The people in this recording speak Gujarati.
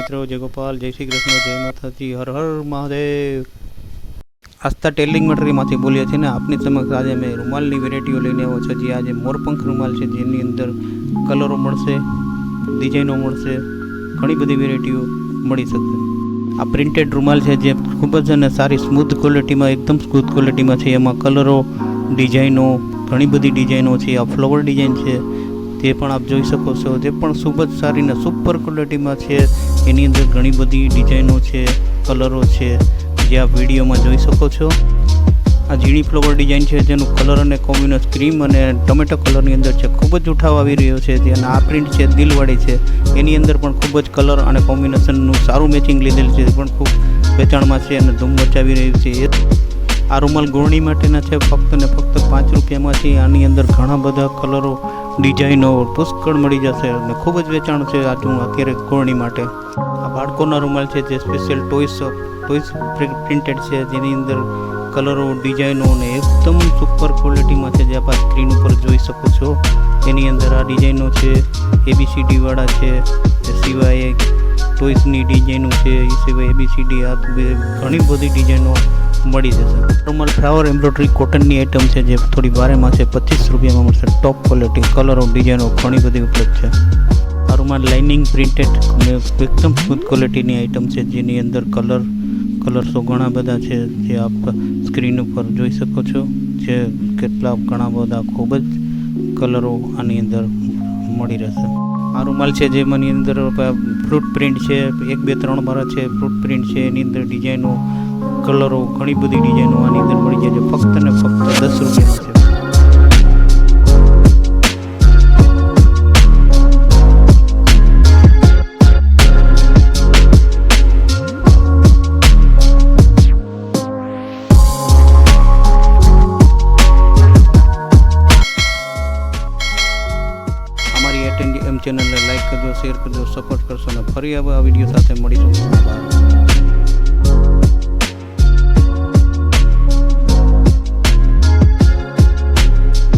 મિત્રો, જય ગોપાલ, જય શ્રી કૃષ્ણ, જય માતાજી, હર હર મહાદેવ. આસ્થા ટેલિંગ મટીરિયલમાંથી બોલીએ છીએ ને આપની સમક્ષ આજે અમે રૂમાલની વેરાયટીઓ લઈને આવ્યો છે. જે આજે મોરપંખ રૂમાલ છે, જેની અંદર કલરો મળશે, ડિઝાઇનો મળશે, ઘણી બધી વેરાયટીઓ મળી શકશે. આ પ્રિન્ટેડ રૂમાલ છે જે ખૂબ જ અને સારી સ્મૂથ ક્વોલિટીમાં, એકદમ સ્મૂથ ક્વોલિટીમાં છે. એમાં કલરો, ડિઝાઇનો, ઘણી બધી ડિઝાઇનો છે. આ ફ્લાવર ડિઝાઇન છે તે પણ આપ જોઈ શકો છો, તે પણ ખૂબ જ સારી ને સુપર ક્વોલિટીમાં છે. એની અંદર ઘણી બધી ડિઝાઇનો છે, કલરો છે, જે આપ વિડીયોમાં જોઈ શકો છો. આ ઝીણી ફ્લાવર ડિઝાઇન છે જેનું કલર અને કોમ્બિનેશન ક્રીમ અને ટમેટો કલરની અંદર છે. ખૂબ જ ઉઠાવ આવી રહ્યો છે. અને આ પ્રિન્ટ છે દિલવાળી છે, એની અંદર પણ ખૂબ જ કલર અને કોમ્બિનેશનનું સારું મેચિંગ લીધેલ છે, પણ ખૂબ વેચાણમાં છે અને ધૂમ મચાવી રહ્યું છે. આ રૂમાલ ગોળણી માટેના છે, ફક્ત ને ફક્ત 5 રૂપિયામાં છે. આની અંદર ઘણા બધા કલરો, ડિઝાઇનો પુષ્કળ મળી જશે અને ખૂબ જ વેચાણ છે આજનું અત્યારે ગોળણી માટે. આ બાળકોના રૂમાલ છે જે સ્પેશિયલ ટોયસ પ્રિન્ટેડ છે, જેની અંદર કલરો, ડિઝાઇનો અને એકદમ સુપર ક્વોલિટીમાં છે, જે આપ સ્ક્રીન ઉપર જોઈ શકો છો. એની અંદર આ ડિઝાઇનો છે, ABCD વાળા છે, એ સિવાય ટોયસની ડિઝાઇનો છે, એ સિવાય ABCD આ ઘણી બધી ડિઝાઇનો મળી જશે. રૂમાલ ફ્લાવર એમ્બ્રોઇડરી કોટનની આઇટમ છે, જે થોડી બારેમાં છે. 25 રૂપિયામાં મળશે. ટોપ ક્વોલિટી, કલરો, ડિઝાઇનો ઘણી બધી ઉપલબ્ધ છે. આ રૂમાલ લાઇનિંગ પ્રિન્ટેડ એકદમ સ્મૂથ ક્વોલિટીની આઇટમ છે, જેની અંદર કલર્સો ઘણા બધા છે, જે આપ સ્ક્રીન ઉપર જોઈ શકો છો. જે કેટલા ઘણા બધા ખૂબ જ કલરો આની અંદર મળી રહેશે. આ રૂમાલ છે જેમાંની અંદર ફ્રૂટ પ્રિન્ટ છે, 1 2 3 વાળા છે. ફ્રૂટ પ્રિન્ટ છે, એની અંદર ડિઝાઇનો, કલરો, ઘણી બધી ડિઝાઇનો આની અંદર મળી જાય છે. ફક્ત ને ફક્ત 10 રૂપિયામાં છે. અમારી એમ ચેનલને લાઈક કરજો, શેર કરજો, સપોર્ટ કરશો અને ફરી આવા વિડીયો સાથે મળીશું. આભાર.